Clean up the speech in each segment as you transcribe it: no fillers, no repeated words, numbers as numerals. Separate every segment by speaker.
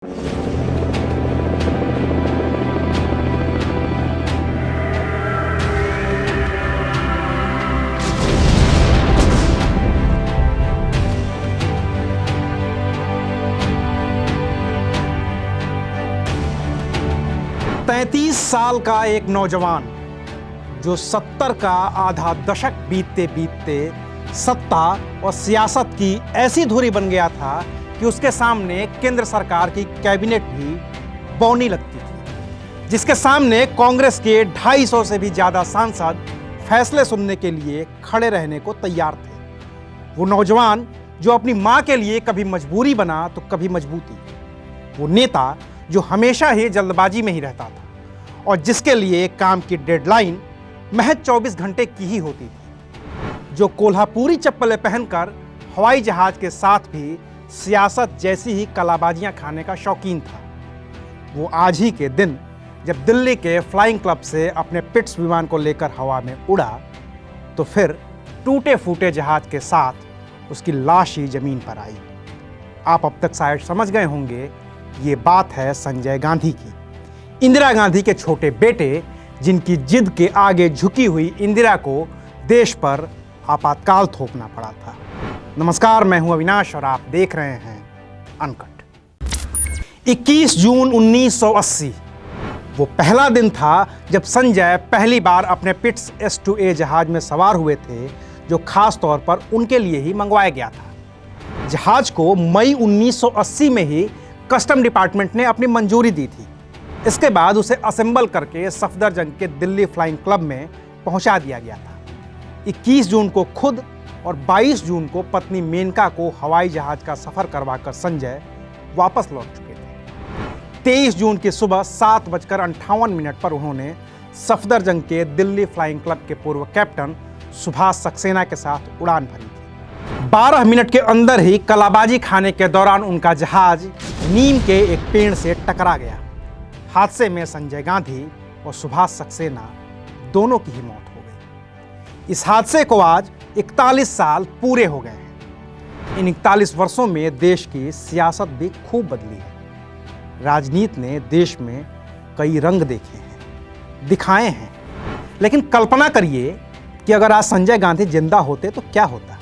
Speaker 1: तैंतीस साल का एक नौजवान जो 70 का आधा दशक बीतते बीतते सत्ता और सियासत की ऐसी धुरी बन गया था कि उसके सामने केंद्र सरकार की कैबिनेट भी बौनी लगती थी, जिसके सामने कांग्रेस के 250 से भी ज़्यादा सांसद फैसले सुनने के लिए खड़े रहने को तैयार थे। वो नौजवान जो अपनी माँ के लिए कभी मजबूरी बना तो कभी मजबूती, वो नेता जो हमेशा ही जल्दबाजी में ही रहता था और जिसके लिए काम की डेडलाइन महज 24 घंटे की ही होती थी, जो कोल्हापुरी चप्पलें पहनकर हवाई जहाज के साथ भी सियासत जैसी ही कलाबाजियां खाने का शौकीन था। वो आज ही के दिन जब दिल्ली के फ्लाइंग क्लब से अपने पिट्स विमान को लेकर हवा में उड़ा तो फिर टूटे फूटे जहाज के साथ उसकी लाश ही जमीन पर आई। आप अब तक शायद समझ गए होंगे, ये बात है संजय गांधी की, इंदिरा गांधी के छोटे बेटे, जिनकी जिद के आगे झुकी हुई इंदिरा को देश पर आपातकाल थोपना पड़ा था। नमस्कार, मैं हूं अविनाश और आप देख रहे हैं अनकट। 21 जून 1980 वो पहला दिन था जब संजय पहली बार अपने पिट्स S2A जहाज में सवार हुए थे, जो खास तौर पर उनके लिए ही मंगवाया गया था। जहाज को मई 1980 में ही कस्टम डिपार्टमेंट ने अपनी मंजूरी दी थी। इसके बाद उसे असेंबल करके सफदरजंग के दिल्ली फ्लाइंग क्लब में पहुंचा दिया गया था। 21 जून को खुद और 22 जून को पत्नी मेनका को हवाई जहाज का सफर करवाकर संजय वापस लौट चुके थे। 23 जून की सुबह 7:58 पर उन्होंने सफदरजंग के दिल्ली फ्लाइंग क्लब के पूर्व कैप्टन सुभाष सक्सेना के साथ उड़ान भरी थी। 12 मिनट के अंदर ही कलाबाजी खाने के दौरान उनका जहाज नीम के एक पेड़ से टकरा गया। हादसे में संजय गांधी और सुभाष सक्सेना दोनों की ही मौत हो गई। इस हादसे को आज 41 साल पूरे हो गए हैं। इन 41 वर्षों में देश की सियासत भी खूब बदली है। राजनीति ने देश में कई रंग देखे हैं, दिखाए हैं, लेकिन कल्पना करिए कि अगर आज संजय गांधी जिंदा होते तो क्या होता।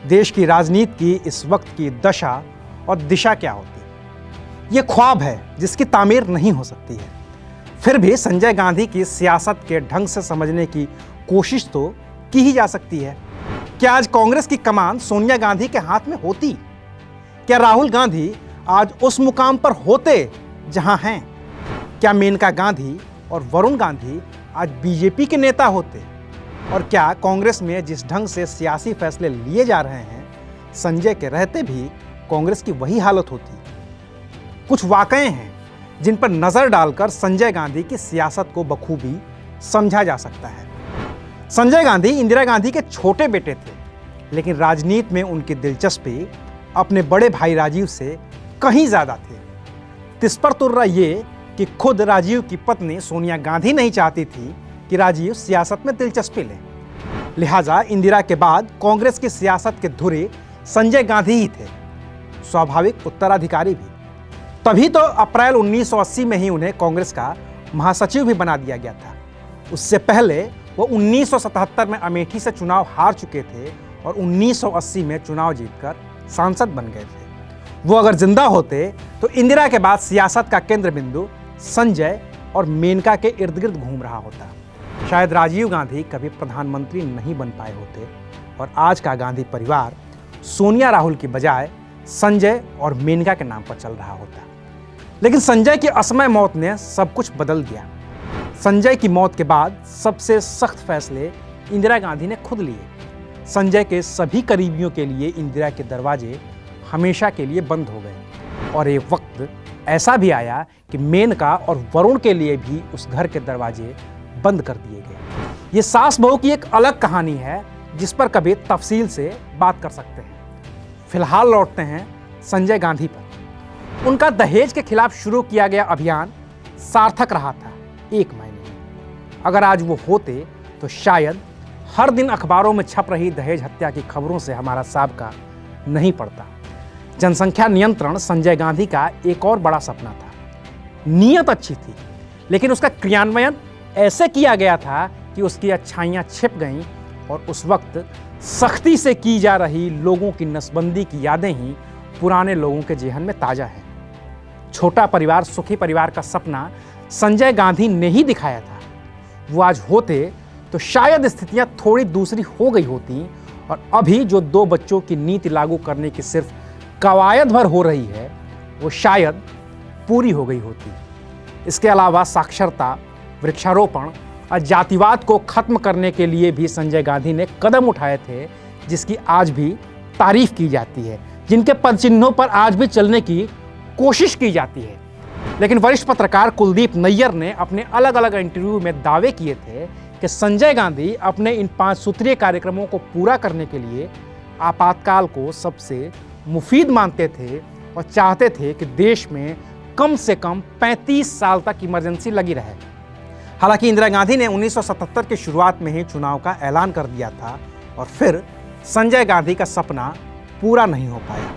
Speaker 1: देश की राजनीति की इस वक्त की दशा और दिशा क्या होती। ये ख्वाब है जिसकी तामीर नहीं हो सकती है। फिर भी संजय गांधी की सियासत के ढंग से समझने की कोशिश तो की ही जा सकती है। क्या आज कांग्रेस की कमान सोनिया गांधी के हाथ में होती? क्या राहुल गांधी आज उस मुकाम पर होते जहां हैं? क्या मेनका गांधी और वरुण गांधी आज बीजेपी के नेता होते? और क्या कांग्रेस में जिस ढंग से सियासी फैसले लिए जा रहे हैं, संजय के रहते भी कांग्रेस की वही हालत होती? कुछ वाकये हैं जिन पर नजर डालकर संजय गांधी की सियासत को बखूबी समझा जा सकता है। संजय गांधी इंदिरा गांधी के छोटे बेटे थे, लेकिन राजनीति में उनकी दिलचस्पी अपने बड़े भाई राजीव से कहीं ज्यादा थी। तिस्पर तुर्रा ये कि खुद राजीव की पत्नी सोनिया गांधी नहीं चाहती थी कि राजीव सियासत में दिलचस्पी लें। लिहाजा इंदिरा के बाद कांग्रेस की सियासत के धुरी संजय गांधी ही थे, स्वाभाविक उत्तराधिकारी भी। तभी तो अप्रैल 1980 में ही उन्हें कांग्रेस का महासचिव भी बना दिया गया था। उससे पहले वो 1977 में अमेठी से चुनाव हार चुके थे और 1980 में चुनाव जीतकर सांसद बन गए थे। वो अगर जिंदा होते तो इंदिरा के बाद सियासत का केंद्र बिंदु संजय और मेनका के इर्द गिर्द घूम रहा होता। शायद राजीव गांधी कभी प्रधानमंत्री नहीं बन पाए होते और आज का गांधी परिवार सोनिया राहुल की बजाय संजय और मेनका के नाम पर चल रहा होता। लेकिन संजय की असमय मौत ने सब कुछ बदल दिया। संजय की मौत के बाद सबसे सख्त फैसले इंदिरा गांधी ने खुद लिए। संजय के सभी करीबियों के लिए इंदिरा के दरवाजे हमेशा के लिए बंद हो गए और एक वक्त ऐसा भी आया कि मेनका और वरुण के लिए भी उस घर के दरवाजे बंद कर दिए गए। ये सास बहू की एक अलग कहानी है जिस पर कभी तफसील से बात कर सकते हैं। फिलहाल लौटते हैं संजय गांधी पर। उनका दहेज के खिलाफ शुरू किया गया अभियान सार्थक रहा था 1 महीने में। अगर आज वो होते तो शायद हर दिन अखबारों में छप रही दहेज हत्या की खबरों से हमारा साबका नहीं पड़ता। जनसंख्या नियंत्रण संजय गांधी का एक और बड़ा सपना था। नीयत अच्छी थी, लेकिन उसका क्रियान्वयन ऐसे किया गया था कि उसकी अच्छाइयाँ छिप गईं और उस वक्त सख्ती से की जा रही लोगों की नसबंदी की यादें ही पुराने लोगों के जेहन में ताज़ा हैं। छोटा परिवार सुखी परिवार का सपना संजय गांधी ने ही दिखाया था। वो आज होते तो शायद स्थितियां थोड़ी दूसरी हो गई होती और अभी जो 2 बच्चों की नीति लागू करने की सिर्फ कवायद भर हो रही है वो शायद पूरी हो गई होती। इसके अलावा साक्षरता, वृक्षारोपण और जातिवाद को खत्म करने के लिए भी संजय गांधी ने कदम उठाए थे, जिसकी आज भी तारीफ की जाती है, जिनके पदचिन्हों पर आज भी चलने की कोशिश की जाती है। लेकिन वरिष्ठ पत्रकार कुलदीप नैयर ने अपने अलग अलग इंटरव्यू में दावे किए थे कि संजय गांधी अपने इन 5 सूत्रीय कार्यक्रमों को पूरा करने के लिए आपातकाल को सबसे मुफीद मानते थे और चाहते थे कि देश में कम से कम 35 साल तक इमरजेंसी लगी रहे। हालांकि इंदिरा गांधी ने 1977 की शुरुआत में ही चुनाव का ऐलान कर दिया था और फिर संजय गांधी का सपना पूरा नहीं हो पाया।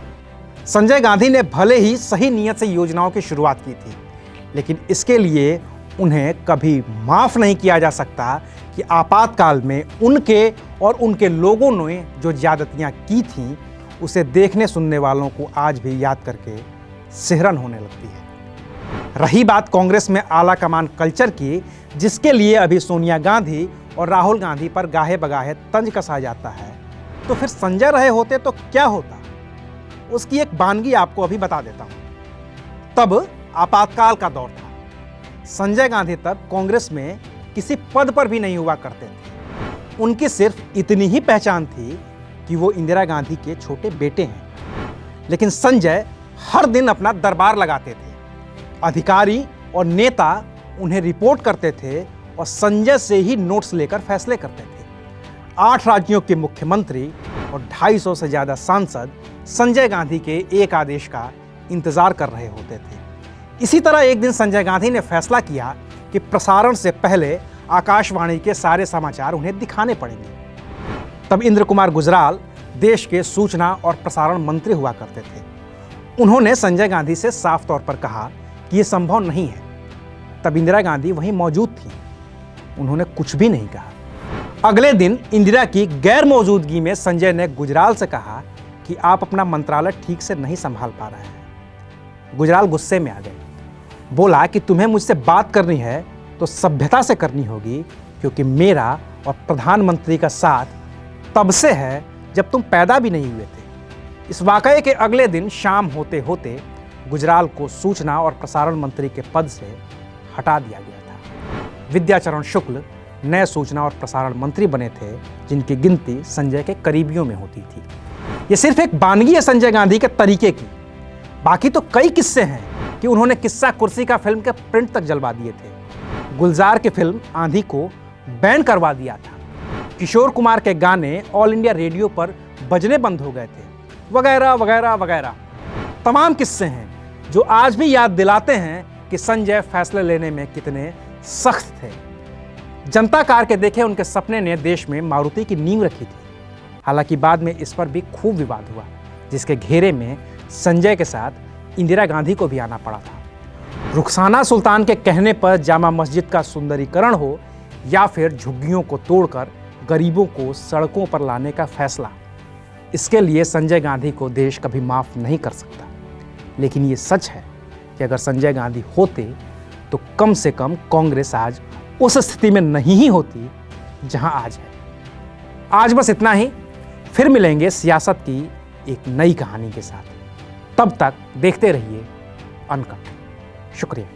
Speaker 1: संजय गांधी ने भले ही सही नीयत से योजनाओं की शुरुआत की थी, लेकिन इसके लिए उन्हें कभी माफ़ नहीं किया जा सकता कि आपातकाल में उनके और उनके लोगों ने जो ज्यादतियां की थीं, उसे देखने सुनने वालों को आज भी याद करके सिहरन होने लगती है। रही बात कांग्रेस में आला कमान कल्चर की, जिसके लिए अभी सोनिया गांधी और राहुल गांधी पर गाहे बगाहे तंज कसा जाता है, तो फिर संजय रहे होते तो क्या होता, उसकी एक वानगी आपको अभी बता देता हूं। तब आपातकाल का दौर था। संजय गांधी तब कांग्रेस में किसी पद पर भी नहीं हुआ करते थे। उनकी सिर्फ इतनी ही पहचान थी कि वो इंदिरा गांधी के छोटे बेटे हैं। लेकिन संजय हर दिन अपना दरबार लगाते थे। अधिकारी और नेता उन्हें रिपोर्ट करते थे और संजय से ही नोट्स लेकर फैसले करते थे। 8 राज्यों के मुख्यमंत्री और 250 से ज़्यादा सांसद संजय गांधी के एक आदेश का इंतजार कर रहे होते थे। इसी तरह एक दिन संजय गांधी ने फैसला किया कि प्रसारण से पहले आकाशवाणी के सारे समाचार उन्हें दिखाने पड़ेंगे। तब इंद्र कुमार गुजराल देश के सूचना और प्रसारण मंत्री हुआ करते थे। उन्होंने संजय गांधी से साफ तौर पर कहा कि यह संभव नहीं है। तब इंदिरा गांधी वहीं मौजूद थी। उन्होंने कुछ भी नहीं कहा। अगले दिन इंदिरा की गैर मौजूदगी में संजय ने गुजराल से कहा कि आप अपना मंत्रालय ठीक से नहीं संभाल पा रहे हैं। गुजराल गुस्से में आ गए। बोला कि तुम्हें मुझसे बात करनी है तो सभ्यता से करनी होगी, क्योंकि मेरा और प्रधानमंत्री का साथ तब से है जब तुम पैदा भी नहीं हुए थे। इस वाकये के अगले दिन शाम होते होते गुजराल को सूचना और प्रसारण मंत्री के पद से हटा दिया गया था। विद्याचरण शुक्ल नए सूचना और प्रसारण मंत्री बने थे, जिनकी गिनती संजय के करीबियों में होती थी। ये सिर्फ एक वानगी है संजय गांधी के तरीके की। बाकी तो कई किस्से हैं कि उन्होंने किस्सा कुर्सी का फिल्म के प्रिंट तक जलवा दिए थे। गुलजार की फिल्म आंधी को बैन करवा दिया था। किशोर कुमार के गाने ऑल इंडिया रेडियो पर बजने बंद हो गए थे, वगैरह वगैरह वगैरह। तमाम किस्से हैं जो आज भी याद दिलाते हैं कि संजय फैसले लेने में कितने सख्त थे। जनता कार के देखे उनके सपने ने देश में मारुति की नींव रखी थी। हालांकि बाद में इस पर भी खूब विवाद हुआ, जिसके घेरे में संजय के साथ इंदिरा गांधी को भी आना पड़ा था। रुखसाना सुल्तान के कहने पर जामा मस्जिद का सुंदरीकरण हो या फिर झुग्गियों को तोड़कर गरीबों को सड़कों पर लाने का फैसला, इसके लिए संजय गांधी को देश कभी माफ़ नहीं कर सकता। लेकिन ये सच है कि अगर संजय गांधी होते तो कम से कम कांग्रेस आज उस स्थिति में नहीं ही होती जहां आज है। आज बस इतना ही। फिर मिलेंगे सियासत की एक नई कहानी के साथ। तब तक देखते रहिए अनकट। शुक्रिया।